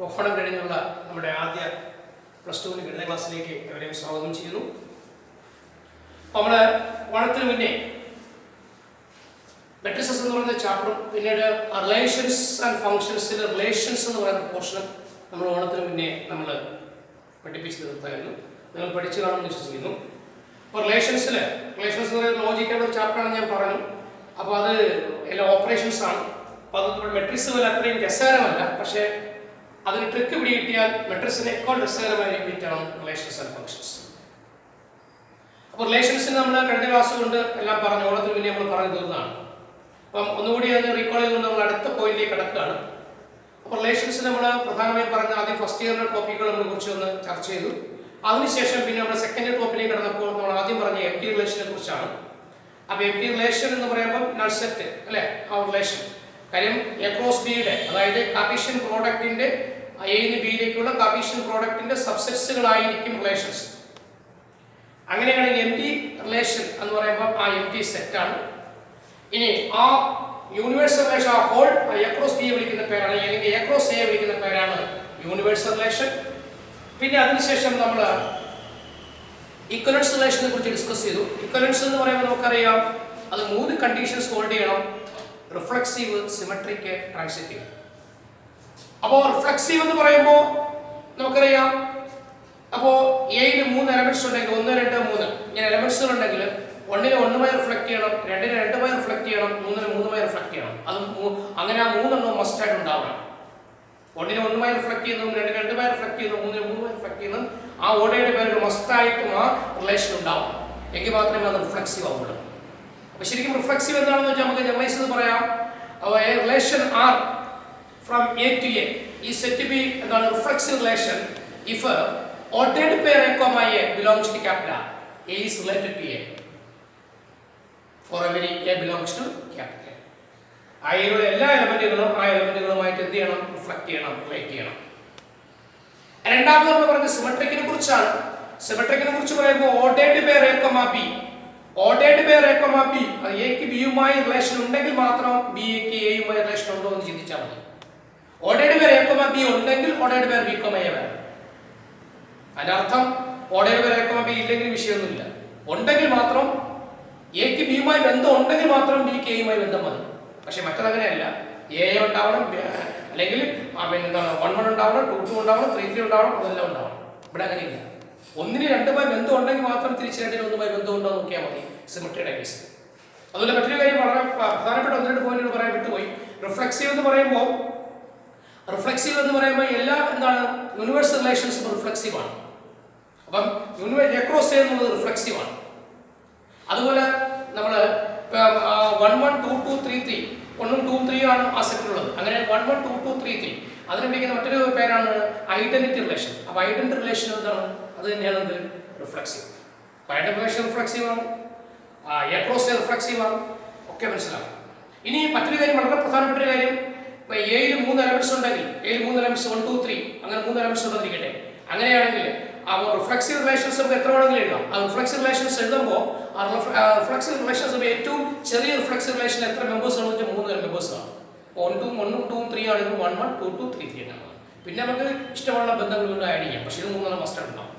ഓണം കഴിഞ്ഞുള്ള നമ്മുടെ ആദ്യ പ്ലസ് ടുവിന് ഗണിത ക്ലാസ്സിലേക്ക് എവരെയും സ്വാഗതം ചെയ്യുന്നു. നമ്മൾ ഓണത്തിന് മുന്നേ മെട്രിസസ് എന്ന് പറയുന്ന ചാപ്റ്ററും പിന്നീട് റിലേഷൻസ് ആൻഡ് ഫങ്ഷൻസിൽ റിലേഷൻസ് എന്ന് പറയുന്ന പോർഷനും നമ്മൾ ഓണത്തിന് മുന്നേ നമ്മൾ പഠിപ്പിച്ച് തീർത്തായിരുന്നു. നിങ്ങൾ പഠിച്ചു കാണുമെന്ന് വിശ്വസിക്കുന്നു. അപ്പോൾ റിലേഷൻസ് എന്ന് പറയുന്ന ലോജിക്കൽ ഒരു ചാപ്റ്ററാണ് ഞാൻ പറഞ്ഞു. അപ്പോൾ അത് എല്ലാ ഓപ്പറേഷൻസ് ആണ്. അപ്പോൾ അത് മെട്രിക്സ് പോലെ അത്രയും രസകരമല്ല, പക്ഷേ അതിന് ട്രിക്ക് പിടികിട്ടിയാൽ മെട്രിക്സിനേക്കാൾ രസകരമായ യൂണിറ്റാണ് റിലേഷൻസ് ആൻഡ് ഫങ്ഷൻസ്. അപ്പോൾ റിലേഷൻസിന് നമ്മൾ കഴിഞ്ഞ ക്ലാസ് കൊണ്ട് എല്ലാം പറഞ്ഞു, ഓണത്തിന് മുന്നേ നമ്മൾ പറഞ്ഞു തീർന്നതാണ്. അപ്പം ഒന്നുകൂടി അതിന് റീകോൾ ചെയ്തുകൊണ്ട് നമ്മൾ അടുത്ത പോയിന്റിലേക്ക് കിടക്കുകയാണ്. അപ്പോൾ റിലേഷൻസ് നമ്മൾ പ്രധാനമായും പറഞ്ഞ ആദ്യം ഫസ്റ്റ് ഇയറിൻ്റെ ടോപ്പിക്കുകൾ നമ്മൾ കുറിച്ച് ഒന്ന് ചർച്ച ചെയ്തു. അതിനുശേഷം പിന്നെ നമ്മൾ സെക്കൻഡ് ടോപ്പിലേക്ക് കിടന്നപ്പോൾ നമ്മൾ ആദ്യം പറഞ്ഞ എംപ്റ്റി റിലേഷനെ കുറിച്ചാണ്. അപ്പോൾ എംപ്റ്റി റിലേഷൻ എന്ന് പറയുമ്പോൾ നൾ സെറ്റ് അല്ലേ, ആ റിലേഷൻ കാര്യം എ ക്രോസ് ബിയുടെ, അതായത് കാർട്ടീഷ്യൻ പ്രോഡക്റ്റിന്റെ എന്ന് ബിയിലേക്കുള്ള കാർട്ടീഷ്യൻ പ്രോഡക്റ്റിന്റെ സബ്സെറ്റ്സുകളായിരിക്കും റിലേഷൻസ്. അങ്ങനെയാണ് എംപ്റ്റി റിലേഷൻ എന്ന് പറയുമ്പോൾ ആ എംപ്റ്റി സെറ്റ് ആണ്. ഇനി ആ യൂണിവേഴ്സൽ റിലേഷൻ, ആ ഹോൾ എ ക്രോസ് ബിയെ വിളിക്കുന്ന പേരാണ്, അല്ലെങ്കിൽ എ ക്രോസ് എയെ വിളിക്കുന്ന പേരാണ് യൂണിവേഴ്സൽ റിലേഷൻ. പിന്നെ അതിനുശേഷം നമ്മൾ ഇക്വലൻസ് റിലേഷനെ കുറിച്ച് ഡിസ്കസ് ചെയ്തു. ഇക്വലൻസ് എന്ന് പറയുമ്പോൾ നമുക്കറിയാം അത് 3 കണ്ടീഷൻസ് ഹോൾഡ് ചെയ്യണം: റിഫ്ലെക്സീവ്, സിമെട്രിക്, ട്രാൻസിറ്റീവ്. അപ്പോൾ റിഫ്ലെക്സീവ് എന്ന് പറയുമ്പോൾ നമുക്കറിയാം, അപ്പോൾ എയിൽ 3 എലമെന്റ്സ് ഉണ്ടെങ്കിൽ 1, 2, 3 ഇങ്ങനെ എലമെന്റ്സുകൾ ഉണ്ടെങ്കിൽ 1ന് 1 റിഫ്ലക്ട് ചെയ്യണം, 2ന് 2 റിഫ്ലക്ട് ചെയ്യണം, 3ന് 3 റിഫ്ലക്ട് ചെയ്യണം. അത് അങ്ങനെ ആ 3 മസ്റ്റ് ആയിട്ട് ഉണ്ടാവണം. 1ന് 1 റിഫ്ലക്ട് ചെയ്യുന്നതും 2ന് 2 റിഫ്ലക്ട് ചെയ്യുന്നതും 3ന് 3 റിഫ്ലക്ട് ചെയ്യുന്നതും ആ ഓർഡറുടെ പേര് മസ്റ്റ് ആയിട്ടും ആ റിലേഷൻ ഉണ്ടാവും. എങ്കിൽ മാത്രമേ അത് റിഫ്ലെക്സീവ് ആവുള്ളൂ. അപ്പോൾ ശരിക്കും റിഫ്ലെക്സീവ് എന്താണെന്ന് വെച്ചാൽ നമുക്ക് ജനറലൈസ് ചെയ്ത് പറയാം. Relation R from A to A ഈ സെറ്റ് ബി എന്താണ് reflexive relation if ordered pair a comma a belongs to capital A is related to A for every A belongs to capital. ആയിലുള്ള എല്ലാ എലമെന്റുകളും ആ എലമെന്റുകളുമായിട്ട് എന്ത് ചെയ്യണം? Reflect ചെയ്യണം, relate ചെയ്യണം. രണ്ടാമത് നമ്മൾ പറഞ്ഞ സിമെട്രിക്കിനെ കുറിച്ചാണ്. സിമെട്രിക്കിനെ കുറിച്ച് പറയുമ്പോൾ ordered pair a comma b, ordered pair a comma b, അത് എക്ക് ബിയുമായി റിലേഷൻ ഉണ്ടെങ്കിൽ മാത്രം ബിക്ക് എയുമായി റിലേഷൻ ഉണ്ടോ എന്ന് ചിന്തിച്ചാൽ മതി. ordered pair a comma b ഉണ്ടെങ്കിൽ ordered pair b comma a വേണം. അതിന്റെ അർത്ഥം ordered pair a comma b ഇല്ലെങ്കിൽ വിഷയമൊന്നുമില്ല. ഉണ്ടെങ്കിൽ മാത്രം എക്ക് ബിയുമായി ബന്ധം ഉണ്ടെങ്കിൽ മാത്രം ബിക്ക് എയുമായി ബന്ധം മതി. പക്ഷെ മറ്റതങ്ങനെയല്ല. എ ഉണ്ടാവണം, അല്ലെങ്കിൽ എന്താണ് 1 ഉണ്ടാവണം, 2 ഉണ്ടാവണം, 3 ഉണ്ടാവണം, അതെല്ലാം ഉണ്ടാവണം. ഇവിടെ അങ്ങനെയില്ല. 1ന് 2 ബന്ധം ഉണ്ടെങ്കിൽ മാത്രം തിരിച്ച് 2ന് 1 ബന്ധം ഉണ്ടോ നോക്കിയാൽ മതി സിമെട്രിയുടെ കേസ്. അതുപോലെ മറ്റൊരു കാര്യം വളരെ പ്രധാനപ്പെട്ട 1-2 പോയിന്റുകൾ പറയാൻ വിട്ടുപോയി. റിഫ്ലെക്സീവ് എന്ന് പറയുമ്പോൾ എല്ലാ എന്താണ് യൂണിവേഴ്സൽ റിലേഷൻസും റിഫ്ലെക്സീവ് ആണ്. അപ്പം എക്രോസ് എന്നുള്ളത് റിഫ്ലെക്സീവ് ആണ്. അതുപോലെ നമ്മൾ 1 1 2 2 3 3 1ഉം 2ഉം 3 ആണ് ആ സെറ്റിലുള്ളത്. അങ്ങനെ 1 1 2 2 3 3 അതിനെ വിളിക്കുന്ന മറ്റൊരു പേരാണ് ഐഡന്റിറ്റി റിലേഷൻ. അപ്പോൾ ഐഡന്റിറ്റി റിലേഷൻ എന്താണ്? അത് തന്നെയാണ് എന്ത്? റിഫ്ലെക്സീവ്. ഐഡന്റിറ്റി റിലേഷൻ റിഫ്ലെക്സീവ് ആണ്, എക്രോസ് എ റിഫ്ലെക്സീവ് ആണ്. ഒക്കെ മനസ്സിലാവും. ഇനി മറ്റൊരു കാര്യം, വളരെ പ്രധാനപ്പെട്ട ഒരു കാര്യം, ഇപ്പോൾ എയിൽ 3 എലമെന്റ്സ് ഉണ്ടെങ്കിൽ, എയിൽ 3 എലമെന്റ്സ് 1 2 3 അങ്ങനെ 3 എലമെന്റ്സ് ഉണ്ടെന്നിരിക്കട്ടെ. അങ്ങനെയാണെങ്കിൽ ആ റിഫ്ലെക്സീവ് റിലേഷൻസ് നമുക്ക് എത്ര വേണമെങ്കിലും എഴുതാം. ആ റിഫ്ലെക്സീവ് റിലേഷൻസ് എഴുതുമ്പോൾ ആ റിഫ്ലെക്സീവ് റിലേഷൻസ് ഏറ്റവും ചെറിയ റിഫ്ലെക്സീവ് റിലേഷൻ എത്ര മെമ്പേഴ്സ് ആണെന്ന് വെച്ചാൽ 3 മെമ്പേഴ്സ് ആണ്. 1 1 2 3 ആണെങ്കിൽ 1 1 2 2 3 3 ആണ്. പിന്നെ നമുക്ക് ഇഷ്ടമുള്ള ബന്ധങ്ങൾ കൊണ്ട് ആഡ് ചെയ്യാം. പക്ഷേ ഇത് 3 മസ്റ്റ് ഉണ്ടാവും.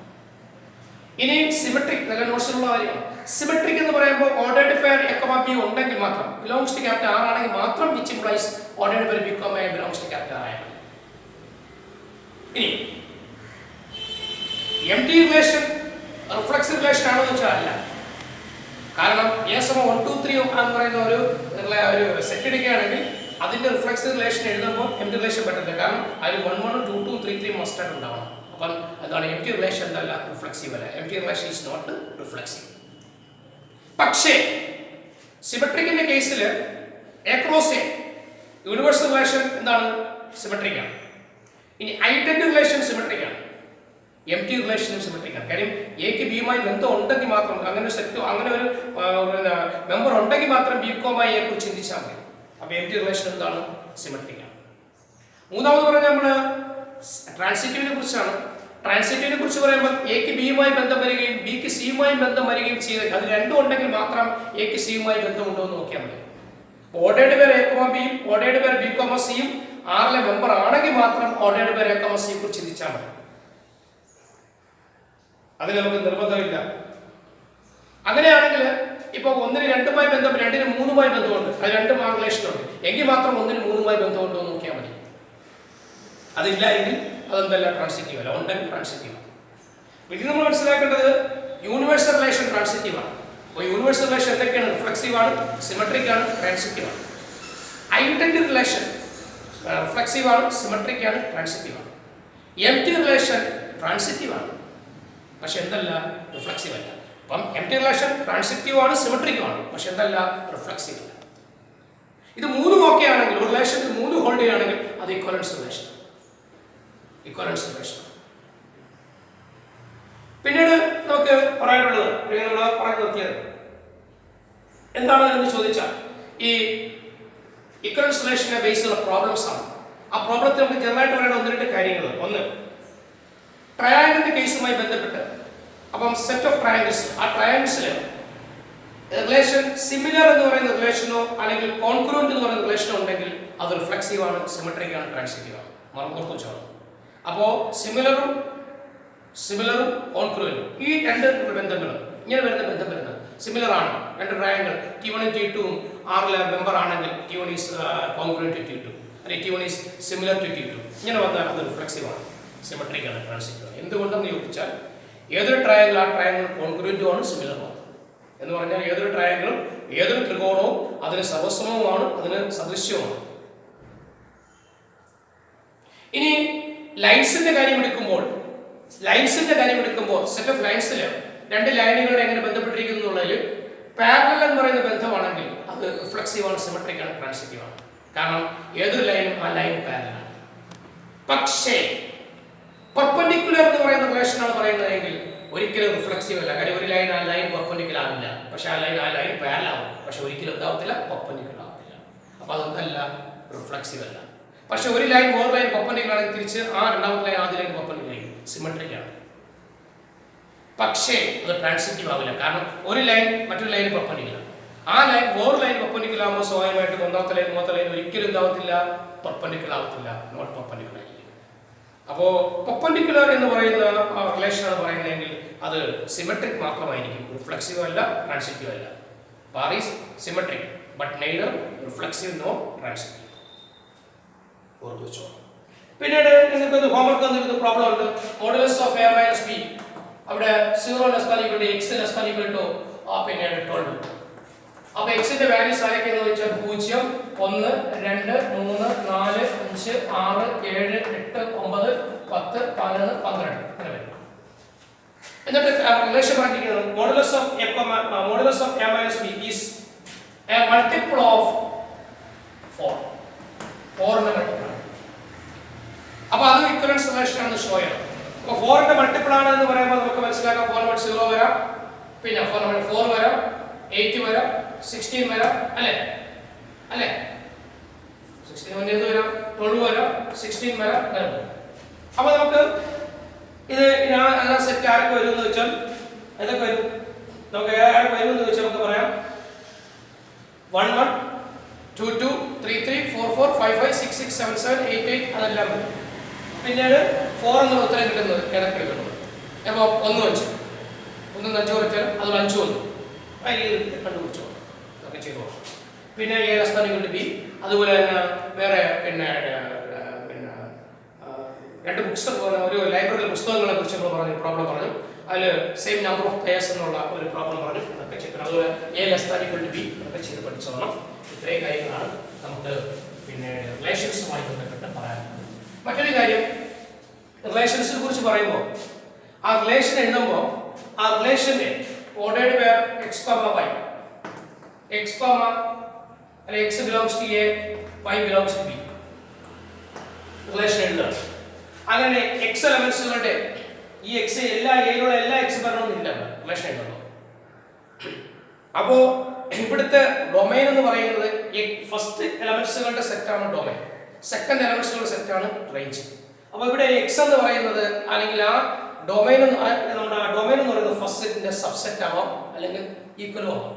ഇനി സിമെട്രിക്, നല്ല നോട്ട്സിലുള്ള കാര്യമാണ്. സിമെട്രിക് എന്ന് പറയുമ്പോൾ ordered pair a comma b ഉണ്ടെങ്കിൽ മാത്രം, belongs to capital R ആണെങ്കിൽ മാത്രം which implies ordered pair b comma a belongs to capital R. ഇനി എംപ്റ്റി റിലേഷൻ റിഫ്ലെക്സീവ് റിലേഷൻ ആണെന്ന് വെച്ചാൽ അല്ല. കാരണം A 1 2 3 എന്ന് പറയുന്ന ഒരു സെറ്റ് എടുക്കുകയാണെങ്കിൽ അതിന്റെ റിഫ്ലെക്സീവ് റിലേഷൻ എഴുതുമ്പോൾ എംപ്റ്റി റിലേഷൻ പറ്റില്ല. കാരണം അതിൽ 1 1 2 2 3 3 മസ്റ്റ് ആയിട്ട് ഉണ്ടാവണം. അപ്പം അതാണ് എംപ്റ്റി റിലേഷൻ എന്നല്ല, റിഫ്ലെക്സീവ് അല്ല. Empty relation is not reflexive. പക്ഷേ സിമെട്രിക്കിന്റെ കേസിൽ A cross A universal relation എന്താണ്? സിമെട്രിക് ആണ്. ഇനി ഐഡന്റിറ്റി റിലേഷൻ സിമെട്രിക് ആണ്, എംപ്റ്റി റിലേഷനും സിമെട്രിക് ആണ്. കാര്യം എക്ക് ബിയുമായി ബന്ധം ഉണ്ടെങ്കിൽ മാത്രം, അങ്ങനെ ഒരു സെറ്റ്, അങ്ങനെ ഒരു മെമ്പർ ഉണ്ടെങ്കിൽ മാത്രം ബി കോമായി എ കുറിച്ച് ചിന്തിച്ചാൽ മതി. അപ്പോൾ എംപ്റ്റി റിലേഷൻ എന്താണ്? സിമെട്രിക് ആണ്. മൂന്നാമത് പറഞ്ഞാൽ നമ്മൾ ട്രാൻസിറ്റീവിനെ കുറിച്ചാണ്. ട്രാൻസിറ്റീവിനെ കുറിച്ച് പറയുമ്പോൾ എക്ക് ബിയുമായി ബന്ധം വരികയും ബിക്ക് സിയുമായി ബന്ധം വരികയും ചെയ്ത് അത് രണ്ടും ഉണ്ടെങ്കിൽ മാത്രം എക്ക് സിയുമായി ബന്ധമുണ്ടോ എന്ന് നോക്കിയാൽ മതി. ordered pair a comma b, ordered pair b comma c ആറിലെ മെമ്പർ ആണെങ്കിൽ മാത്രം ordered pair A comma C കുറിച്ച് ചിന്തിച്ചാൽ മതി. അതിന് നമുക്ക് നിർബന്ധമില്ല. അങ്ങനെയാണെങ്കിൽ ഇപ്പൊ 1-ന് 2-മായി ബന്ധം, 2-ന് 3-മായി ബന്ധമുണ്ട്, അത് 2 റിലേഷൻ ഉണ്ട് എങ്കിൽ മാത്രം 1-ന് 3-മായി ബന്ധമുണ്ടോ എന്ന് നോക്കിയാൽ മതി. അതില്ല എങ്കിൽ അതെന്തല്ല ട്രാൻസിറ്റീവ് അല്ല, ഉണ്ടെങ്കിൽ ട്രാൻസിറ്റീവ്. ഇത് നമ്മൾ മനസ്സിലാക്കേണ്ടത് യൂണിവേഴ്സൽ റിലേഷൻ ട്രാൻസിറ്റീവ് ആണ്. അപ്പോൾ യൂണിവേഴ്സൽ റിലേഷൻ എന്തൊക്കെയാണ്? റിഫ്ലെക്സീവ് ആണ്, സിമെട്രിക് ആണ്, ട്രാൻസിറ്റീവ് ആണ്. ഐഡന്റി റിലേഷൻ റിഫ്ലെക്സീവ് ആണ്, സിമെട്രിക് ആണ്, ട്രാൻസിറ്റീവ് ആണ്. എംപ്റ്റി റിലേഷൻ ട്രാൻസിറ്റീവ് ആണ്, പക്ഷെ എന്തല്ല റിഫ്ലെക്സീവ് അല്ല. അപ്പം എംപ്റ്റി റിലേഷൻ ട്രാൻസിറ്റീവ് ആണ്, സിമെട്രിക് ആണ്, പക്ഷെ എന്തല്ല റിഫ്ലെക്സീവ് അല്ല. ഇത് 3 ഓക്കെ ആണെങ്കിൽ, ഒരു റിലേഷനിൽ 3 ഹോൾഡ് ചെയ്യുകയാണെങ്കിൽ അത് ഇക്വലൻസ് റിലേഷൻ. ഇക്വലൻസ് റിലേഷൻ. പിന്നീട് നമുക്ക് പറയാനുള്ളത്, പറയാൻ നിർത്തിയത് എന്താണ് എന്ന് ചോദിച്ചാൽ ഈ ഇക്വലൻസ് റിലേഷനെ ബേസ് ചെയ്യുന്ന പ്രോബ്ലംസ് ആണ്. ആ പ്രോബ്ലത്തിൽ നമുക്ക് ജനറലായിട്ട് പറയുന്ന 1-2 കാര്യങ്ങൾ. ഒന്ന്, ട്രയാങ്കിളിന്റെ കേസുമായി ബന്ധപ്പെട്ട് അപ്പം സെറ്റ് ഓഫ് ട്രയാങ്കിൾസ്, ആ ട്രയാങ്കിൾസിൽ റിലേഷൻ സിമിലർ എന്ന് പറയുന്ന റിലേഷനോ അല്ലെങ്കിൽ കോൺക്രുവന്റ് എന്ന് പറയുന്ന റിലേഷനോ ഉണ്ടെങ്കിൽ അത് റിഫ്ലെക്സീവ് ആണ്, സിമെട്രിക് ആണ്, ട്രാൻസിറ്റീവ് ആണ്. മറന്നു വെച്ചോളൂ. അപ്പോൾ സിമിലറും കോൺക്രുവന്റും ഈ 2 ബന്ധങ്ങളും ഇങ്ങനെ വരുന്ന ബന്ധം വരുന്നത് സിമിലർ ആണ്. 2 ട്രയാങ്കിൾ T1 T2 ആറിലെ മെമ്പർ ആണെങ്കിൽ T1 is congruent to T2 അല്ലെങ്കിൽ T1 is similar to T2 ഇങ്ങനെ വന്നാൽ അത് റിഫ്ലെക്സീവ് ആണ്, സിമെട്രിക് ആണ്, ട്രാൻസിറ്റീവ് ആണ്. എന്തുകൊണ്ടെന്ന് ചോദിച്ചാൽ ഏതൊരു ട്രയാങ്കിൾ ആ ട്രയാങ്കിൾ കോൺക്രുവന്റും ആണ്, സിമിലറും ആണ്. എന്ന് പറഞ്ഞാൽ ഏതൊരു ട്രയാങ്കിളും ഏതൊരു ത്രികോണവും അതിന് സർവസമവുമാണ്, അതിന് സദൃശ്യവുമാണ്. ഇനി ലൈൻസിന്റെ കാര്യം എടുക്കുമ്പോൾ സെറ്റ് ഓഫ് ലൈൻസിൽ 2 ലൈനുകളുടെ എങ്ങനെ ബന്ധപ്പെട്ടിരിക്കുന്നു എന്നുള്ളതിൽ പാരലൽ എന്ന് പറയുന്ന ബന്ധമാണെങ്കിൽ അത് റിഫ്ലെക്സീവ് ആണ്, സിമെട്രിക് ആണ്, ട്രാൻസിറ്റീവ് ആണ്. കാരണം ഏതൊരു ലൈനും ആ ലൈൻ പാരലൽ ആണ്. പക്ഷേ പെർപെൻഡിക്കുലർ എന്ന് പറയുന്ന റിലേഷൻ ആണ് പറയുന്നതെങ്കിൽ ഒരിക്കലും റിഫ്ലെക്സീവ് അല്ല. കാര്യം ഒരു ലൈൻ ആ ലൈൻ പെർപെൻഡിക്കുലർ ആവില്ല, പക്ഷെ ആ ലൈൻ പാരലൽ ആവും, പക്ഷെ ഒരിക്കലും എന്താവത്തില്ല, പെർപെൻഡിക്കുലർ ആവത്തില്ല. അപ്പൊ അതൊന്നല്ല, റിഫ്ലെക്സീവ് അല്ല. പക്ഷെ ഒരു ലൈൻ വേറെ ലൈൻ പെർപെൻഡിക്കുലർ ആണെങ്കിൽ തിരിച്ച് ആ രണ്ടാമത്തെ ലൈൻ ആദ്യ ലൈൻ പെർപെൻഡിക്കുലർ ആയിരിക്കും, സിമെട്രിക് ആണ്. പക്ഷേ അത് ട്രാൻസിറ്റീവ് ആവില്ല. കാരണം ഒരു ലൈൻ മറ്റൊരു ലൈന് പെർപെൻഡിക്കുലർ, ആ ലൈൻ വേറെ ലൈൻ പെർപെൻഡിക്കുലർ ആകുമ്പോൾ സ്വാഭാവികമായിട്ട് ഒന്നാമത്തെ ലൈൻ ഒരിക്കലും എന്താവത്തില്ല, പെർപെൻഡിക്കുലർ ആവത്തില്ല, നോട്ട് പെർപെൻഡിക്കുലർ ആയിരിക്കും. അപ്പോൾ പെർപെൻഡിക്കുലർ എന്ന് പറയുന്ന റിലേഷൻ ആണ് പറയുന്നതെങ്കിൽ അത് സിമെട്രിക് മാത്രമായിരിക്കും, റിഫ്ലെക്സീവ് അല്ല, ട്രാൻസിറ്റീവ് അല്ല. R is symmetric but neither reflexive nor transitive. ഓർത്തു വെച്ചോ. പിന്നീട് നിങ്ങൾക്ക് ഹോംവർക്ക് തന്നിരുന്ന പ്രോബ്ലം ഉണ്ട്. മോഡുലസ് ഓഫ് a - b അവിടെ 0 less than equal to x less than equal to പിന്നീട് 12. അപ്പോൾ x ന്റെ വാല്യൂസ് ആരൊക്കെയെന്ന് വെച്ചാൽ 0, 1, 2, 3, 4, 5, 6, 7, 8, 9, 10, 11, 12 അങ്ങനെ വരും. എന്നിട്ട് റിലേഷൻ പറഞ്ഞിരിക്കുന്നത് modulus of a - b is A multiple of 4. 4 ന്റെ മൾട്ടിപ്പിൾ. അപ്പോൾ അത് ഇക്വലൻസ് റിലേഷൻ ആണെന്ന് ഷോ ചെയ്യണം. അപ്പോൾ 4 ന്റെ മൾട്ടിപ്പിൾ ആണ് എന്ന് പറയുമ്പോൾ നമുക്ക് മനസ്സിലാക്കാം 4 - 0 വരാം, പിന്നെ 4 വരാം, 8 വരാം, 16 വരാം, അല്ലേ 16 എന്ത് വരാം, 12 വരാം, 16 വരാം, അങ്ങനെ പോകും. അപ്പോൾ നമുക്ക് ഇത് സെറ്റ് ആരൊക്കെ വരും എന്ന് വെച്ചാൽ ഏതൊക്കെ വരും, നമുക്ക് ആരൊക്കെ വരും എന്ന് വെച്ചാൽ നമുക്ക് പറയാം 1 1 2 2 3 3 4 4 5 5 6 6 7 7 8 8 അതെല്ലാം വരും. പിന്നീട് 4 എന്നുള്ള ഉത്തരം കിട്ടുന്നത് കിടക്കുന്നത്. അപ്പോൾ 1 വെച്ച് 1 5 കുറച്ചാൽ അത് 5 വന്നു, ആ രീതിയിൽ കണ്ടുപിടിച്ചോ ഒക്കെ ചെയ്തു. പിന്നെ A less than equal to B, അതുപോലെ തന്നെ വേറെ പിന്നെ 2 ബുക്സ്, ഒരു ലൈബ്രറിയിലെ പുസ്തകങ്ങളെ കുറിച്ച് നമ്മൾ പറഞ്ഞു, പ്രോബ്ലം പറഞ്ഞു. അതിൽ സെയിം നമ്പർ ഓഫ് പേയേഴ്സ് എന്നുള്ള ഒരു പ്രോബ്ലം പറഞ്ഞു, അതൊക്കെ ചെയ്യണം. അതുപോലെ A less than equal to B അതൊക്കെ ചെയ്ത് പഠിച്ചോണം. ഇത്രയും കാര്യങ്ങളാണ് നമുക്ക് പിന്നെ റിലേഷൻസുമായി ബന്ധപ്പെട്ട് പറയാനുള്ളത്. മറ്റൊരു കാര്യം, റിലേഷൻസിനെ കുറിച്ച് പറയുമ്പോൾ ആ റിലേഷൻ എഴുതുമ്പോൾ ആ റിലേഷന്റെ ordered by x, y, x, അല്ലെ x belongs to A, y belongs to B relation എഴുതുക. അങ്ങനെ x എലമെന്റ്സുകളുടെ ഈ x എല്ലാ എയിലുള്ള എല്ലാ x വരണമെന്നില്ല റിലേഷൻ എഴുതുന്നത്. അപ്പോൾ ഇവിടുത്തെ ഡൊമൈൻ എന്ന് പറയുന്നത് ഫസ്റ്റ് എലമെന്റ്സുകളുടെ സെറ്റാണ് ഡൊമൈൻ, സെക്കൻഡ് എലമെന്റ്സുകളുടെ സെറ്റാണ് റേഞ്ച്. അപ്പോൾ ഇവിടെ x എന്ന് പറയുന്നത് അല്ലെങ്കിൽ ആ ഡൊമൈൻ നമ്മുടെ ഡൊമൈൻ എന്ന് പറയുന്നത് ഫസ്റ്റ് സെറ്റിന്റെ സബ്സെറ്റ് ആവാം അല്ലെങ്കിൽ ഈക്വലും ആവാം.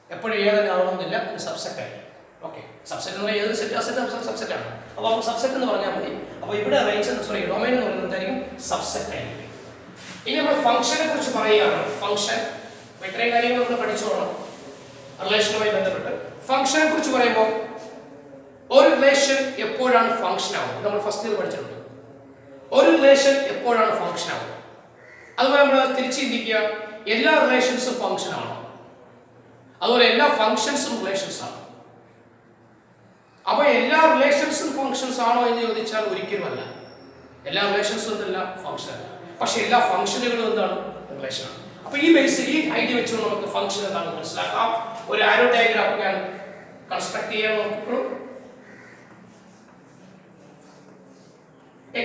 എപ്പോഴും ഏതെങ്കിലും ആവണമെന്നില്ല, ഒരു സബ്സെറ്റ് ആയി ഓക്കെ, സബ്സെറ്റ് എന്ന് പറഞ്ഞാൽ ഏത് സെറ്റ് സബ്സെറ്റ് ആണ്. അപ്പോൾ നമുക്ക് സബ്സെറ്റ് എന്ന് പറഞ്ഞാൽ മതി. അപ്പോൾ ഇവിടെ റേഞ്ച് ഡൊമൈൻ എന്ന് പറയുന്നത് എന്തായിരിക്കും? സബ്സെറ്റ് ആയിരിക്കും. ഇനി നമ്മൾ ഫംഗ്ഷനെ കുറിച്ച് പറയുകയാണ്. ഫംഗ്ഷൻ ഇത്രയും കാര്യങ്ങൾ നമ്മൾ പഠിച്ചോളാം റിലേഷനുമായി ബന്ധപ്പെട്ട്. ഫംഗ്ഷനെ കുറിച്ച് പറയുമ്പോൾ ഒരു റിലേഷൻ എപ്പോഴാണ് ഫംഗ്ഷൻ ആവുന്നത് നമ്മൾ ഫസ്റ്റ് ഇത് പഠിച്ചിട്ടുണ്ട്. ഒരു റിലേഷൻ എപ്പോഴാണ് ഫംഗ്ഷൻ ആവുന്നത്? അതുപോലെ നമ്മൾ തിരിച്ച് ചിന്തിക്കുക, എല്ലാ റിലേഷൻസും ഫംഗ്ഷൻ ആണോ? അതുപോലെ എല്ലാ ഫംഗ്ഷൻസും റിലേഷൻസ് ആണ്. അപ്പോൾ എല്ലാ റിലേഷൻസും ഫംഗ്ഷൻസ് ആണോ എന്ന് ചോദിച്ചാൽ ഒരിക്കലും അല്ല. എല്ലാ റിലേഷൻസും എന്തല്ല ഫംഗ്ഷൻ അല്ല. പക്ഷെ എല്ലാ ഫംഗ്ഷനുകളും എന്താണ്? റിലേഷൻ ആണ്. അപ്പോൾ ഈ ബേസിൽ ഈ ഐഡിയ വെച്ചുകൊണ്ട് നമുക്ക് ഫംഗ്ഷൻ എന്താണെന്ന് മനസ്സിലാക്കാം. ഒരു ആരോ ഡയഗ്രാം ഞാൻ കൺസ്ട്രക്ട് ചെയ്യാൻ നോക്കിക്കോളൂ.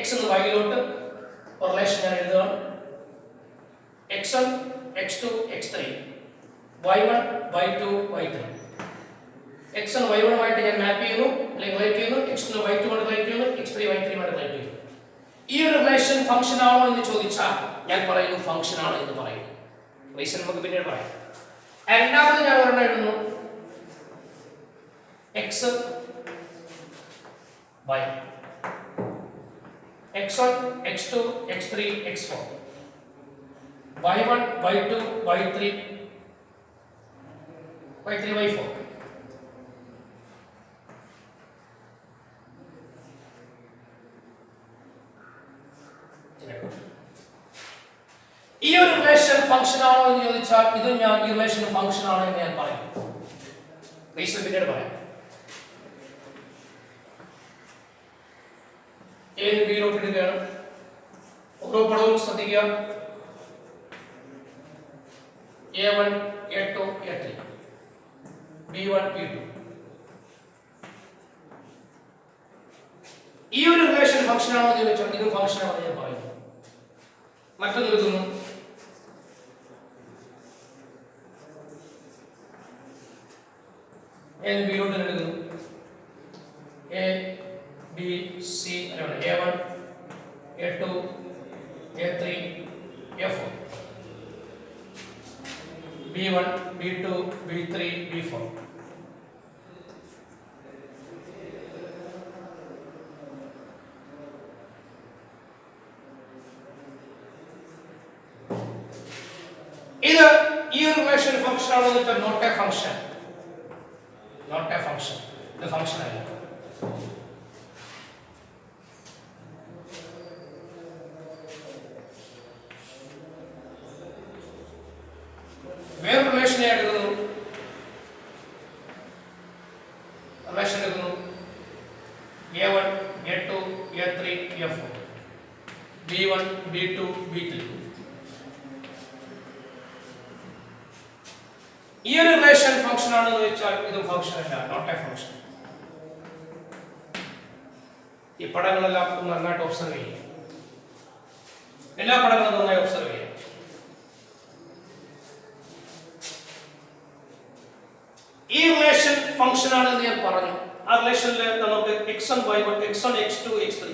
x എന്ന് y-ലോട്ട് ഒരു റിലേഷൻ ഞാൻ എഴുതുകയാണ്. x1 x2 x3 y1 y2 y3. x1 y1 ആയിട്ട് ഞാൻ മാപ്പ് ചെയ്യുന്നു അല്ലെങ്കിൽ റിലേറ്റ് ചെയ്യുന്നു, x2 y2 ആയിട്ട് റിലേറ്റ് ചെയ്യുന്നു, x3 y3 ആയിട്ട് റിലേറ്റ് ചെയ്യുന്നു. ഈ ഒരു റിലേഷൻ ഫംഗ്ഷൻ ആണോ എന്ന് ചോദിച്ചാൽ ഞാൻ പറയുന്നു ഫംഗ്ഷൻ ആണ് എന്ന് പറയുന്നു. റീസൺ നമുക്ക് പിന്നീട് പറയാം. രണ്ടാമത് ഞാൻ ഒരെണ്ണം എഴുതുന്നു x y x1 x2 x3 x4 y1 y2 y3 y4. ഈ ഒരു റിലേഷൻ ഫംഗ്ഷൻ ആണോ എന്ന് ചോദിച്ചാൽ ഇത് ഞാൻ ഈ റിലേഷൻ ഫംഗ്ഷൻ ആണ് എന്ന് ഞാൻ പറയും. റീസൺ പിന്നീട് പറയാം. A ബിയിലോട്ട് ഇടുകയാണ്. ഓരോ പദവും ശ്രദ്ധിക്കുക. A1 A2 A3 B1 B2. ഈ ഒരു റിലേഷൻ ഫംഗ്ഷൻ ആണോ എന്ന് ചോദിച്ചാൽ ഇതും ഫംഗ്ഷൻ ആണെന്ന് ഞാൻ പറയുന്നു. മറ്റൊന്ന് എടുക്കുന്നു. A ബിയിലോട്ട് എടുക്കുന്നു. A B C A1 A2 A3 A4 B1 B2 B3 B4. ഇത് ഈ ഒരു റിലേഷൻ ഫംഗ്ഷൻ ആണോ എന്ന് വെച്ചാൽ നോട്ട് എ ഫംഗ്ഷൻ. ഇത് ഫംഗ്ഷൻ അല്ല. വേറെ റിലേഷൻ എടുക്കുന്നു. A1 A2 A3 A4 B1 B2 B3. ഈ ഒരു റിലേഷൻ ഫംഗ്ഷൻ ആണെന്ന് വെച്ചാൽ ഇതും ഫംഗ്ഷൻ അല്ല, നോട്ട് എ ഫംഗ്ഷൻ. ഈ പടങ്ങളെല്ലാം നന്നായിട്ട് ഒബ്സർവ് ചെയ്യുക. എല്ലാ പടങ്ങളും നന്നായി ഒബ്സർവ് ചെയ്യുക. ഈ റിലേഷൻ ഫംഗ്ഷൻ ആണെന്ന് ഞാൻ പറഞ്ഞു. ആ റിലേഷനിൽ നമുക്ക് x1 y1 x1 x2 x3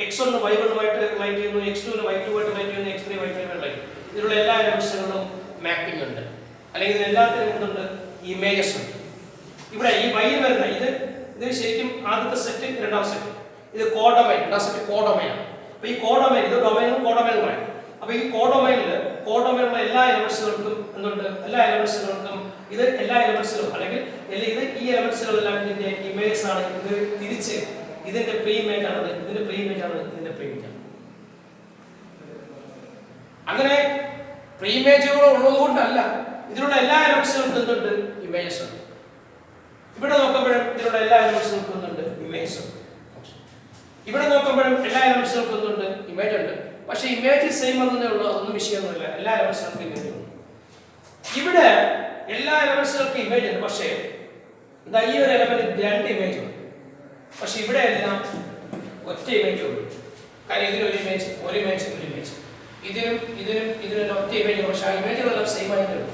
x1 y1 ആയിട്ട് റിലേറ്റ് ചെയ്യുന്നു, x2 y2 ആയിട്ട് റിലേറ്റ് ചെയ്യുന്നു, x3 y3 ആയിട്ട് റിലേറ്റ്. ഇതിലുള്ള എല്ലാ എലമെന്റ്സുകളും മാപ്പിംഗ് ഉണ്ട്, അല്ലെങ്കിൽ ഇതിൽ എല്ലാത്തിനും എന്തുണ്ട്? ഇമേജസ് ഉണ്ട്. ഇവിടെ ഈ y വരുന്ന ഇത് ശരിക്കും ആദ്യത്തെ സെറ്റ്, രണ്ടാം സെറ്റ്. ഇത് കോഡൊമൈൻ, രണ്ടാം സെറ്റ് കോഡൊമൈനാണ്. അപ്പോൾ ഈ കോഡൊമൈൻ, ഇത് ഡൊമൈനും കോഡൊമൈനും പറയാം. അപ്പോൾ ഈ കോഡൊമൈനിലുള്ള എല്ലാ എലമെന്റ്സുകൾക്കും എന്തുണ്ട്? എല്ലാ എലമെന്റ്സുകൾക്കും ഇത് എല്ലാ എലമെന്റ്സിലും അല്ലെങ്കിൽ ഇത് ഈ എലമെന്റ്സുകളെല്ലാം ഇതിന്റെ ഇമേജസ് ആണ്. ഇത് തിരിച്ച് ഇതിന്റെ പ്രീ ഇമേജ് ആണ്, ഇതിന്റെ പ്രീ ഇമേജ് ആണ്, ഇതിന്റെ പ്രീ ഇമേജ് ആണ്. അങ്ങനെ പ്രീ ഇമേജുകൾ ഉള്ളതുകൊണ്ടല്ല, ഇതിലുള്ള എല്ലാ എലമെന്റ്സുകൾക്കും എന്തുണ്ട്? ഇമേജസ് ഉണ്ട്. ഇവിടെ നോക്കുമ്പോഴും ഇതിലുള്ള എല്ലാ എലമെന്റ്സുകൾക്കും എന്തുണ്ട്? ഇമേജസ് ഉണ്ട്. ഇവിടെ നോക്കുമ്പോഴും എല്ലാ എലമെന്റ്സുകൾക്കും എന്തുണ്ട്? ഇമേജ് ഉണ്ട്. പക്ഷെ ഇമേജ് സെയിം എന്നേ ഉള്ളൂ, അതൊന്നും വിഷയമൊന്നുമില്ല. എല്ലാ എലമെന്റ്സുകൾക്കും ഇമേജ് ഉണ്ട്. ഇവിടെ എല്ലാ എലമെന്റ്സുകൾക്കും ഇമേജ് ഉണ്ട്. പക്ഷേ ഈ ഒരു എലമെന്റ് രണ്ട് ഇമേജ് ഉണ്ട്. പക്ഷെ ഇവിടെ എല്ലാം ഒറ്റ ഇമേജ് ഉള്ളൂ. കാര്യം ഇതിനൊരു ഇമേജ് ഇതിനും ഒറ്റ ഇമേജ്. പക്ഷെ ആ ഇമേജുകളെല്ലാം സെയിം ആയിട്ടേ ഉള്ളൂ.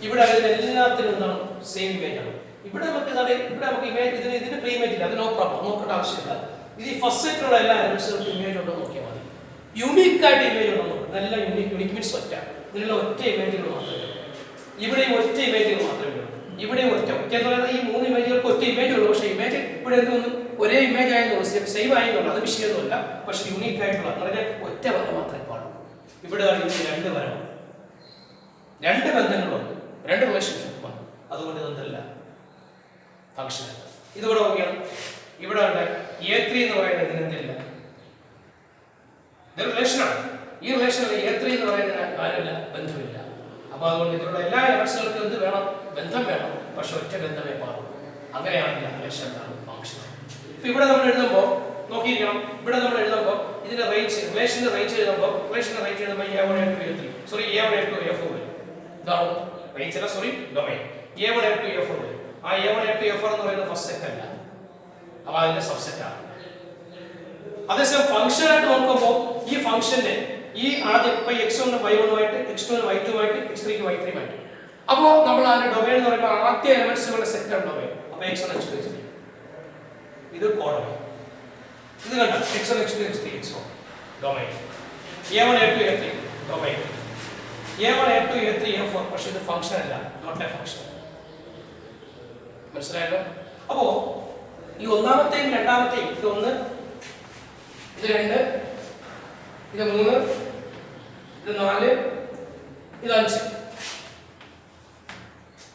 ഇവിടെ എല്ലാത്തിനും എന്താണ്? സെയിം ഇമേജ് ആണ്. ഇവിടെ നമുക്ക് ഇമേജ് ഇതിന് പ്രീ ഇമേജ് ഇല്ല, അത് നോ പ്രോബ്ലം, നോക്കേണ്ട ആവശ്യമില്ല. ഇത് ഈ ഫസ്റ്റ് സെറ്റിലുള്ള എല്ലാ എലമെന്റ്സുകൾക്കും ഇമേജ് ഉണ്ടോ നോക്കിയാൽ മതി. യുണീക്ക് ആയിട്ട് ഇമേജ് ഉണ്ടോ നോക്കുക. നല്ല യുണീക്ക് മീൻസ് ഒറ്റ. ഇതിനുള്ള ഒറ്റ ഇമേജുകൾ മാത്രമേ ഉള്ളൂ. ഇവിടെയും ഒറ്റ ഇമേജുകൾ മാത്രമേ ഉള്ളൂ. ഇവിടെയും ഒറ്റ എന്ന് പറയുന്നത് ഈ മൂന്ന് ഇമേജുകൾക്ക് ഒറ്റ ഇമേജ് ഉള്ളൂ. പക്ഷെ എപ്പോഴും എന്തൊന്നും ഒരേ ഇമേജ് ആയതുള്ളൂ, സെയിം ആയതുള്ളൂ, അത് വിഷയമൊന്നുമില്ല. പക്ഷെ യൂണീക്ക് ആയിട്ടുള്ള എന്ന് പറഞ്ഞാൽ ഒറ്റ വര മാത്രമേ പാടുള്ളൂ. ഇവിടെ രണ്ട് വരമാണ്, രണ്ട് ബന്ധങ്ങളുണ്ട്, രണ്ട് റിലേഷൻഷിപ്പ് ഉണ്ട്. അതുകൊണ്ട് ഇതൊന്നല്ല ഫംഗ്ഷൻ. ഇതിവിടെ നോക്കിയാണ്, ഇവിടെ ഉണ്ട് A3 എന്ന് പറയുന്നത് ഇതിനെന്തില്ല, ഇത് റിലേഷനാണ്. ഈ റിലേഷനിൽ A3 എന്ന് പറയുന്നതിന് കാര്യമില്ല, ബന്ധമില്ല. അപ്പൊ അതുകൊണ്ട് ഇതിലുള്ള എല്ലാ എലമെന്റ്സുകൾക്കും എന്ത് വേണം, ബന്ധം വേണം. പക്ഷെ ഒറ്റ ബന്ധമേ പാടുള്ളൂ. അങ്ങനെയാണെങ്കിൽ റിലേഷൻ ഫംഗ്ഷൻ. ഇപ്പൊ ഇവിടെ നമ്മൾ എഴുതുമ്പോൾ നോക്കിയിരിക്കണം, ഇവിടെ നമ്മൾ എഴുതുമ്പോൾ ഇതിന്റെ റേഞ്ച്, റിലേഷന്റെ റേഞ്ച് എഴുതുമ്പോൾ A1 A2 A3 sorry A1 A2 A4 വരും. ഇതാണ് റേഞ്ച് അല്ല, sorry domain. A1 A2 A4 വരും. ആ A1 A2 A4 എന്ന് പറയുന്നത് ഫസ്റ്റ് സെറ്റ് അല്ല, അപ്പൊ അതിന്റെ സബ്സെറ്റ് ആണ്. അതേസമയം ഫംഗ്ഷൻ ആയിട്ട് നോക്കുമ്പോൾ ഈ ഫംഗ്ഷന്റെ ഈ ആദ്യം ഇപ്പൊ x1 y1 ആയിട്ട് x2 y2 ആയിട്ട് x3 y3 ആയിട്ട്, അപ്പോൾ നമ്മൾ അതിന്റെ ഡൊമൈൻ എന്ന് പറയുമ്പോൾ ആദ്യ എലമെന്റ്സുകളുടെ സെറ്റ് ആണ് ഡൊമൈൻ. അപ്പൊ x1 x2 x3 ഇത് കോഡൊമൈൻ. ഇത് കണ്ട x1 x2 x3 x1 domain. A1 A2 A3 domain. A1 A2 A3 A4 പക്ഷേ ഇത് ഫംഗ്ഷൻ അല്ല, നോട്ട് എ ഫംഗ്ഷൻ. മനസ്സിലായല്ലോ? അപ്പോ ഈ ഒന്നാമത്തെയും രണ്ടാമത്തെയും, ഇത് 1 ഇത് 2 ഇത് 3 ഇത് 4 ഇത് 5,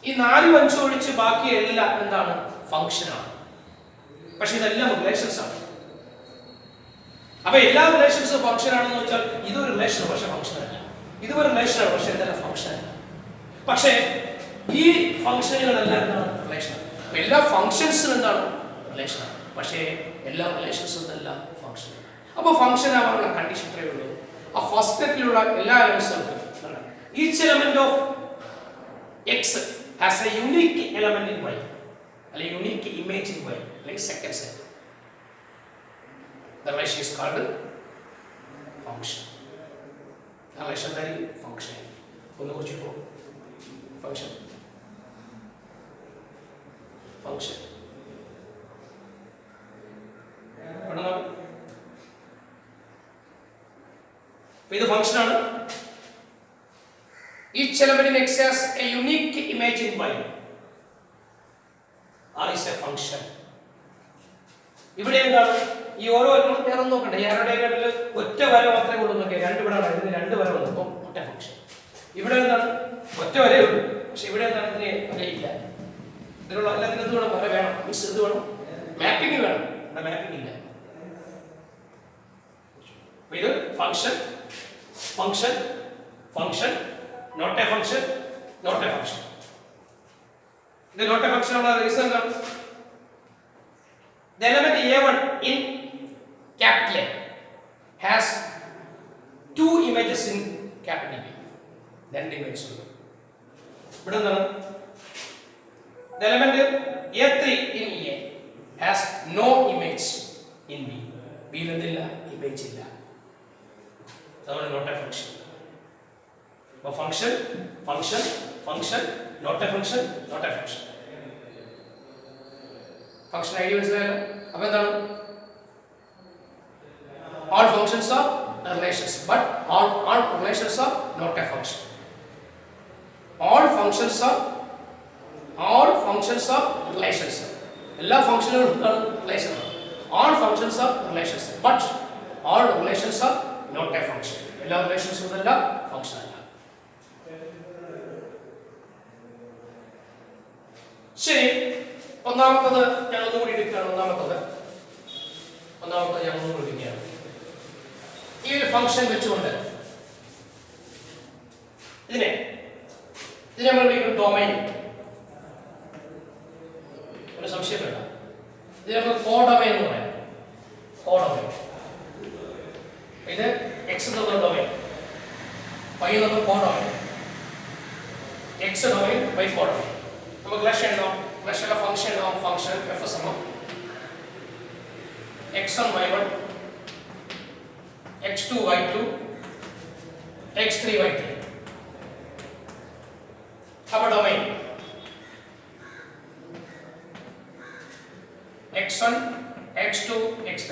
ഈ 4 5 ഒഴിച്ച് ബാക്കി എല്ലാം എന്താണ്, ഫംഗ്ഷനാണ്. പക്ഷെ ഇതെല്ലാം റിലേഷൻസ് ആണ്. അപ്പൊ എല്ലാ റിലേഷൻസും ഫംഗ്ഷൻ ആണെന്ന് വെച്ചാൽ ഇതൊരു റിലേഷൻ പക്ഷെ ഫംഗ്ഷൻ അല്ല, ഇതൊരു റിലേഷൻ ആണ് പക്ഷെ ഇതെല്ലാം ഫംഗ്ഷൻ അല്ല. പക്ഷേ ഈ ഫംഗ്ഷനുകളെല്ലാം എന്താണ്, റിലേഷൻ. എല്ലാ ഫംഗ്ഷൻസും എന്താണ്, റിലേഷൻ ആണ്. പക്ഷേ എല്ലാ റിലേഷൻസും അല്ല ഫംഗ്ഷൻ. അപ്പോൾ ഫംഗ്ഷൻ ആവാനുള്ള കണ്ടീഷൻ ഇത്രയേ ഉള്ളൂ. ആ ഫസ്റ്റ് സ്റ്റെപ്പിലുള്ള എല്ലാ എലമെന്റ്സും each element of X has a unique element in Y, അല്ലെങ്കിൽ യൂണിക് ഇമേജ് ഇൻ വൈ, അല്ലെങ്കിൽ second set. The relation is called function. The relation is function. ഒന്ന് കുറിച്ചിട്ടോ, function. Function. ഇത് ഫംഗ്ഷൻ ആണ്. Each element in X has a unique image in Y. R is a function. ഇവിടെ എന്താണ്, ഈ ഓരോ വേറെ നോക്കണ്ട, ആരുടെ ഒറ്റ വര മാത്രമേ ഉള്ളൂ നോക്കിയാൽ, രണ്ട് ഇവിടെ ഇതിന് രണ്ട് വര വന്നപ്പോൾ ഒറ്റ ഫംഗ്ഷൻ. ഇവിടെ എന്താണ്, ഒറ്റ വരേ ഉള്ളൂ. പക്ഷെ ഇവിടെ എന്താണ്, ഇതിന് വരയില്ല. ഇതിലുള്ള എല്ലാത്തിനും എന്ത് വേണം, വര വേണം, മീൻസ് ഇത് വേണം, മാപ്പിംഗ് വേണം. ഇവിടെ മാപ്പിംഗ് ഇല്ല. ഇത് function, function, function, not a function, not a function. ഇത് നോട്ട് എ ഫംഗ്ഷൻ ഉള്ള റീസൺ എന്താണ്? The element A1 in capital A has two images in capital B. രണ്ട് images ഉണ്ട്. ഇവിടെ എന്താണ്? The element A3 in A has no image in B. B യിൽ എന്തില്ല, image ഇല്ല. അതുകൊണ്ട് നോട്ട് എ ഫംഗ്ഷൻ. അപ്പോൾ function, function, function, not a function, not a function. Function idea മനസ്സിലായല്ലോ? അപ്പോൾ എന്താണ്, all functions are relations, but all relations are not a function. All functions are relations. എല്ലാ ഫംഗ്ഷനുകളും എന്താണ്, റിലേഷൻ ആണ്. All functions are relations, but all relations are not a function. എല്ലാ റിലേഷൻസും അല്ല, function അല്ല. ശരി, ഒന്നാമത്തത് ഞാൻ ഒന്നുകൂടി എടുക്കുകയാണ്. ഒന്നാമത്തത് ഞാൻ ഒന്നുകൂടി എടുക്കുകയാണ്. ഈ ഒരു ഫംഗ്ഷൻ വെച്ചുകൊണ്ട് ഇതിനെ നമ്മൾ വിളിക്കും ഡൊമൈൻ. ഒരു സംശയം വേണ്ട, ഇത് നമ്മൾ കോഡൊമൈൻ എന്ന് പറയാം. കോഡൊമൈൻ, ഇത് എക്സ് എന്നുള്ള ഡൊമൈൻ, വൈ എന്നുള്ള codomain, X domain, Y codomain. നമുക്ക് റിലേഷൻ ഉണ്ടോ, റിലേഷനുള്ള ഫംഗ്ഷൻ ഉണ്ടോ, ഫംഗ്ഷൻ എഫ് സമം x1 y1 x2 y2 x3 y3. അപ്പോൾ ഡൊമൈൻ x1 x2 x3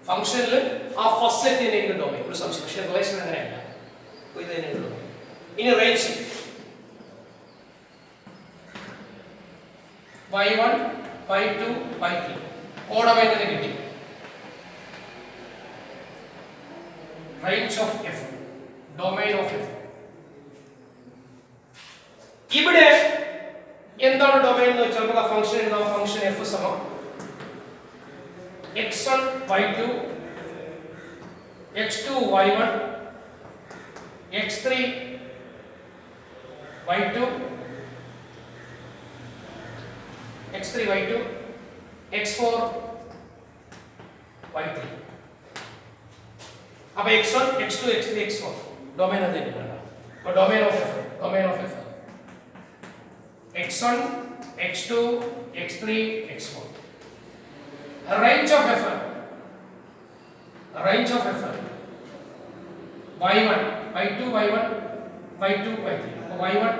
ഫംഗ്ഷനിൽ ആ ഫസ്റ്റ് സെറ്റ് തന്നെ ഡൊമൈൻ. ഒരു സംശയം, പക്ഷേ റിലേഷൻ അങ്ങനെയല്ല, ഇത് തന്നെ ഡൊമൈൻ. ഇനി range y1 pi 2 pi 3 codomain തന്നെ കിട്ടി. Range of f, domain of f. ഇവിടെ എന്താണ് ഡൊമൈൻ എന്ന് വെച്ചാൽ നമുക്ക് ആ ഫംഗ്ഷൻ എഴുതാം. ഫംഗ്ഷൻ f സമം x1 y2 x2 y1 x3 y2 x3 y2 x4 y3. अब x1 x2 x3 x4 domain है देखना. और domain of f x1 x2 x3 x4. range of f y1 y2 y1 y2 y3 y1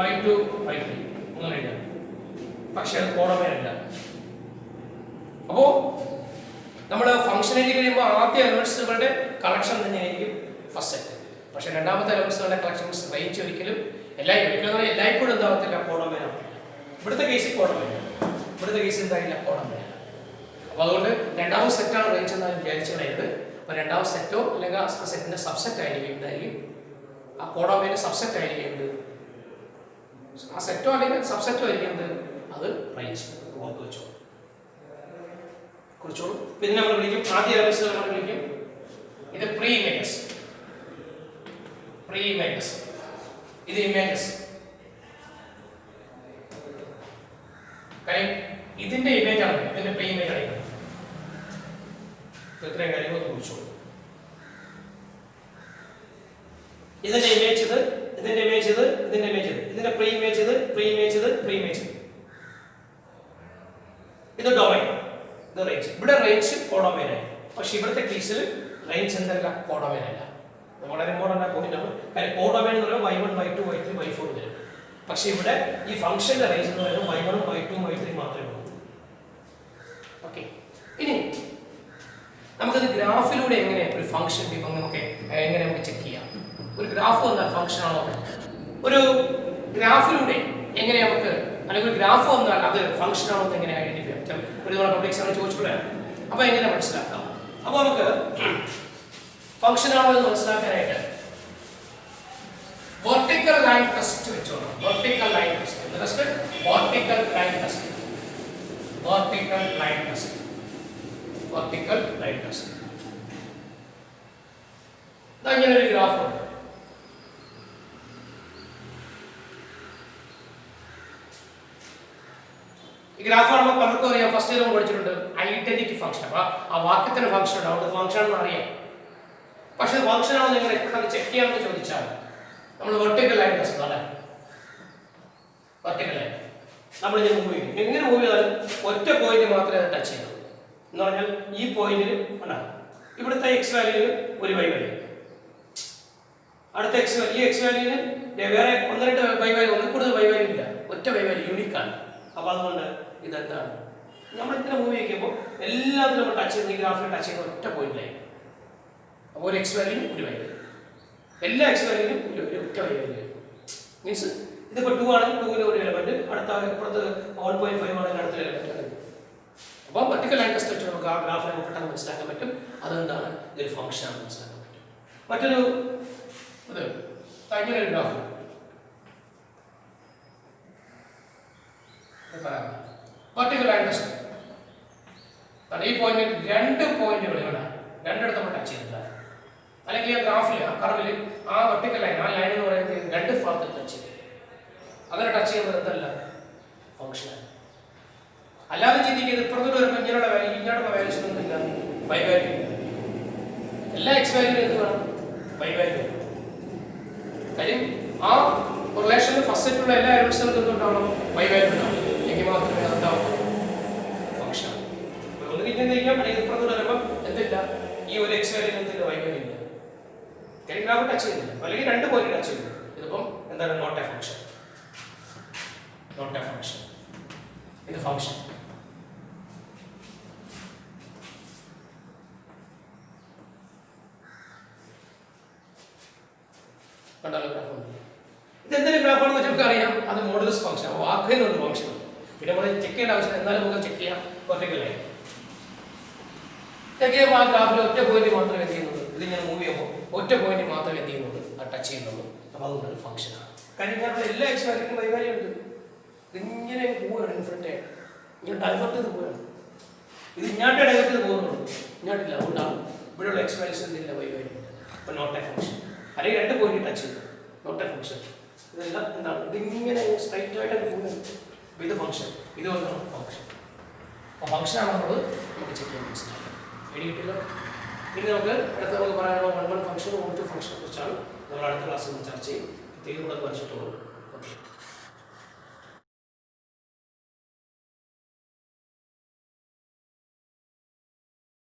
y2 y3 അങ്ങനെ എഴുതാം. പക്ഷേ അത് codomain അല്ല. അപ്പോൾ നമ്മൾ ഫംഗ്ഷനിലേക്ക് വരുമ്പോൾ ആദ്യ എലമെന്റ്സുകളുടെ കളക്ഷൻ തന്നെയായിരിക്കും ഫസ്റ്റ് സെറ്റ്. പക്ഷേ രണ്ടാമത്തെ എലമെന്റ്സുകളുടെ കളക്ഷൻസ് റേഞ്ച് ഒരിക്കലും എല്ലായ്പ്പോഴും എന്താവത്തില്ല, കോഡൊമൈൻ ആവത്തില്ല. ഇവിടുത്തെ കേസിൽ കോഡൊമൈൻ, ഇവിടുത്തെ കേസിൽ എന്തായില്ല, കോഡൊമൈൻ. അപ്പോൾ അതുകൊണ്ട് രണ്ടാമത്തെ സെറ്റാണ് റേഞ്ച് എന്നാണ് വിചാരിച്ചത്. അപ്പോൾ രണ്ടാമത്തെ സെറ്റോ അല്ലെങ്കിൽ ആ സെറ്റിന്റെ സബ്സെറ്റ് ആയിരിക്കും എന്തായിരിക്കും, ആ കോഡൊമൈൻ്റെ സബ്സെറ്റ് ആയിരിക്കും. ആ സെറ്റോ അല്ലെങ്കിൽ സബ്സെറ്റോ ആയിരിക്കും അത് റേഞ്ച്. ഓർത്ത് വെച്ചോ, കുറിച്ചോളൂ. പിന്നെ നമ്മൾ വിളിക്കും ആദ്യ എലമെന്റ്സ് നമ്മൾ വിളിക്കും ഇത് പ്രീ ഇമേജസ്, ഇത് ഇമേജസ്. കാര്യം ഇതിന്റെ ഇമേജ് ആണ്, ഇതിന്റെ പ്രീ ഇമേജ് ആണ്. ഇത്രയും കാര്യങ്ങൾ കുറിച്ചോളൂ. ഇതിന്റെ ഇമേജ് ഇത്, ഇതിന്റെ ഇമേജ് ഇത്, ഇതിന്റെ ഇമേജ് ഇത്, ഇതിന്റെ പ്രീ ഇമേജ് ഇത്, പ്രീ ഇമേജ് ഇത്, പ്രീ ഇമേജ് ഇത്. ഇത് ഡൊമൈൻ, ഇത് റേഞ്ച്. ഇവിടെ റേഞ്ച് കോഡൊമൈൻ ആയി. പക്ഷെ ഇവിടുത്തെ കേസിൽ റേഞ്ച് എന്തല്ല, കോഡൊമൈൻ അല്ല. വളരെ ഇമ്പോർട്ടൻ്റ് ആയ പോയിന്റ് ആണ്. കാര്യം കോഡൊമൈൻ എന്ന് പറയുമ്പോൾ y1 y2 y3 y4 വരും. പക്ഷെ ഇവിടെ ഈ ഫംഗ്ഷന്റെ റേഞ്ച് എന്ന് പറയുന്നത് y1 y2 y3 മാത്രമേ ഉള്ളൂ. ഓക്കെ, ഇനി നമുക്കത് ഗ്രാഫിലൂടെ എങ്ങനെ ഒരു ഫംഗ്ഷൻ നമുക്ക് എങ്ങനെ നമുക്ക് ചെക്ക് ചെയ്യാം. ഒരു ഗ്രാഫ് വന്നാൽ ഫംഗ്ഷൻ ആണോ, ഒരു ഗ്രാഫിലൂടെ എങ്ങനെ നമുക്ക്, അല്ലെങ്കിൽ ഒരു ഗ്രാഫ് വന്നാൽ അത് ഫംഗ്ഷൻ ആണോ എന്ന് എങ്ങനെ ഐഡന്റിഫൈ ചെയ്യാം. ഒരു തവണ പബ്ലിക് എക്സാമിന് ചോദിച്ചിട്ടുള്ള, അപ്പോൾ എങ്ങനെ മനസ്സിലാക്കാം. അപ്പോൾ നമുക്ക് ഫംഗ്ഷൻ ആണോ എന്ന് മനസ്സിലാക്കാനായിട്ട് വെർട്ടിക്കൽ ലൈൻ ടെസ്റ്റ് വെച്ചോളാം. വെർട്ടിക്കൽ ലൈൻ ടെസ്റ്റ് ഇങ്ങനെ ഒരു ഗ്രാഫ് ഉണ്ട്. ഈ ഗ്രാഫ് കാണുമ്പോൾ പലർക്കും അറിയാം. ഫസ്റ്റ് നമ്മൾ പഠിച്ചിട്ടുണ്ട് ഐഡന്റിറ്റി ഫംഗ്ഷൻ. അപ്പൊ ആ വാക്യത്തിന് ഫംഗ്ഷൻ ഉണ്ട്, അവിടെ ഫംഗ്ഷൻ ആണെന്ന് അറിയാം. പക്ഷെ ഫംഗ്ഷൻ ആണെന്ന് എങ്ങനെ പെട്ടെന്ന് ചെക്ക് ചെയ്യാമെന്ന് ചോദിച്ചാൽ നമ്മൾ വെർട്ടിക്കൽ ലൈൻ ടെസ്റ്റ് ആണ്. വെർട്ടിക്കൽ ലൈൻ നമ്മൾ ഇങ്ങനെ മൂവ് ചെയ്യും. എങ്ങനെ മൂവ് ചെയ്താലും ഒറ്റ പോയിന്റ് മാത്രമേ ടച്ച് ചെയ്യുള്ളൂ. എന്ന് പറഞ്ഞാൽ ഈ പോയിന്റിൽ ഉണ്ടാകും ഇവിടുത്തെ എക്സ് വാല്യൂവിന് ഒരു വൈ വാല്യൂ, അടുത്ത ഈ എക്സ് വാല്യൂവിന് വേറെ ഒന്ന് രണ്ട് വൈ വാല്യൂ, ഒന്നിൽ കൂടുതൽ വൈ വാല്യൂ ഇല്ല, ഒറ്റ വൈ വാല്യൂ യൂണിക്കാണ്. അപ്പോൾ അതുകൊണ്ട് ഇതെന്താണ്, നമ്മൾ ഇത്ര മൂവ് ചെയ്യുമ്പോൾ എല്ലാത്തിനും നമ്മൾ ടച്ച് ചെയ്യുന്ന ഈ ഗ്രാഫിൽ ടച്ച് ചെയ്യുന്ന ഒറ്റ പോയിന്റിലായി. അപ്പോൾ ഒരു എക്സ് വാല്യൂവിനും ഒരു വൈ വാല്യൂ, എല്ലാ എക്സ് വാല്യൂവിനും ഒരു ഒറ്റ വൈ വാല്യൂ. മീൻസ് ഇതിപ്പോൾ 2 ആണെങ്കിൽ 2ന് ഒരു എലമെന്റ്, അടുത്ത ഇപ്പുറത്ത് 1.5 ആണെങ്കിൽ അടുത്ത എലമെന്റ് ആണ്. അപ്പോൾ വെർട്ടിക്കൽ ലൈൻ ടെസ്റ്റ് വെച്ച് നമുക്ക് ആ ഗ്രാഫിനെ നമുക്ക് പെട്ടെന്ന് മനസ്സിലാക്കാൻ പറ്റും അതെന്താണ്, ഇതൊരു ഫംഗ്ഷൻ ആണെന്ന് മനസ്സിലാക്കാൻ പറ്റും. മറ്റൊരു ഇങ്ങനെ ഒരു ഗ്രാഫ് വെർട്ടിക്കൽ ലൈൻ ടെസ്റ്റ്. കാരണം ഈ പോയിന്റ് രണ്ട് പോയിന്റുകൾ ഇവിടെ രണ്ടിടത്ത് നമ്മൾ ടച്ച് ചെയ്യുന്നില്ല. അല്ലെങ്കിൽ ആ ഗ്രാഫിൽ ആ കർവിൽ ആ വെർട്ടിക്കൽ ലൈൻ, ആ ലൈൻ എന്ന് പറയുന്നത് രണ്ട് ഭാഗത്ത് ടച്ച് ചെയ്യും. അങ്ങനെ ടച്ച് ചെയ്യുന്നത് എന്തല്ല, ഫംഗ്ഷൻ. അല്ലാതെ ചിന്തിക്കുന്നത് ഇപ്പുറത്തോട്ട് വരുമ്പോൾ ഇങ്ങനെയുള്ള വാല്യൂ, ഇങ്ങനെയുള്ള വാല്യൂസ് ഒന്നുമില്ല, വൈ വാല്യൂ. എല്ലാ എക്സ് വാല്യൂവിനും എന്ത് വേണം, വൈ വാല്യൂ. കാര്യം ആ റിലേഷനിൽ ഫസ്റ്റ് സെറ്റുള്ള എല്ലാ എലമെന്റ്സുകൾക്കും എന്തുണ്ടാവണം, വൈ വാല്യൂ ഉണ്ടാവും. എങ്കിൽ മാത്രമേ അതുണ്ടാവും ഫംഗ്ഷൻ. ഒന്ന് കിട്ടുന്നിരിക്കാം, അല്ലെങ്കിൽ ഇപ്പുറത്തോട്ട് വരുമ്പോൾ എന്തില്ല, ഈ ഒരു എക്സ് വാല്യൂ എന്തില്ല, വൈ വാല്യൂ ഇല്ല. ഗ്രാഫ് ടച്ച് ചെയ്യുന്നില്ല, അല്ലെങ്കിൽ രണ്ട് പോയിന്റ് ടച്ച് ചെയ്യുന്നു. ഇതിപ്പം എന്താണ്, നോട്ട് എ ഫംഗ്ഷൻ. ഇത് ഫംഗ്ഷൻ. കണ്ടാലോ ഗ്രാഫ്? ഇത് എന്തൊരു ഗ്രാഫാണെന്ന് വെച്ചാൽ നമുക്ക് അറിയാം, അത് മോഡുലസ് ഫംഗ്ഷൻ. വാക്കിനൊരു ഫംഗ്ഷൻ. പിന്നെ നമ്മൾ ചെക്ക് ചെയ്യേണ്ട ആവശ്യമില്ല, എന്നാലും നമുക്ക് ചെക്ക് ചെയ്യാം. വെർട്ടിക്കലായി ചെക്ക് ചെയ്യുമ്പോൾ ആ ഗ്രാഫിൽ ഒറ്റ പോയിന്റ് മാത്രമേ എന്ത് ചെയ്യുന്നുള്ളൂ, ഇതിങ്ങനെ മൂവ് ചെയ്യുമ്പോൾ ഒറ്റ പോയിന്റ് മാത്രമേ എന്ത് ചെയ്യുന്നുള്ളൂ, ടച്ച് ചെയ്യുന്നുള്ളൂ. അപ്പോൾ അതുകൊണ്ട് ഒരു ഫംഗ്ഷനാണ്. കാരണം ഇതിനകത്ത് എല്ലാ എക്സ് വാല്യൂക്കും വൈകാര്യം ഉണ്ട്. ഇതിങ്ങനെ പോവുകയാണ്, ഇൻഫിനിറ്റ് ആയിട്ട് ഇങ്ങനെ ഡൈവേർട്ട് ചെയ്ത് പോവുകയാണ്. ഇത് ഇങ്ങോട്ട് ഡൈവേർട്ട് ചെയ്ത് പോകുന്നുള്ളൂ, ഇങ്ങോട്ടില്ല. അതുകൊണ്ടാണ് ഇവിടെയുള്ള എക്സ് വാല്യൂസ് എന്തില്ല വൈകാര്യം. അപ്പോൾ നോട്ട് എ ഫംഗ്ഷൻ. അല്ലെങ്കിൽ രണ്ട് പോയിന്റ് ടച്ച് ചെയ്തു, നോട്ട് എ ഫംഗ്ഷൻ. ഇതെല്ലാം എന്താണ്, ഇതിങ്ങനെ സ്ട്രൈറ്റ് ആയിട്ട് പോകുന്നുണ്ട്. അപ്പോൾ ഇത് ഫംഗ്ഷൻ, ഇതുകൊണ്ടാണ് ഫംഗ്ഷൻ. അപ്പോൾ ഫംഗ്ഷനാണ് നമുക്ക് ചെക്ക് ചെയ്യാൻ മനസ്സിലാക്കാം. ഐഡിയ കിട്ടില്ല. ഇനി നമുക്ക് അടുത്ത നമുക്ക് പറയാനുള്ള 1 ഫംഗ്ഷൻ 1 ഫംഗ്ഷനെ കുറിച്ചാണ് നമ്മൾ അടുത്ത ക്ലാസ്സിൽ ചർച്ച ചെയ്യും. പ്രത്യേകം കൂടെ വരച്ചിട്ടുള്ളൂ.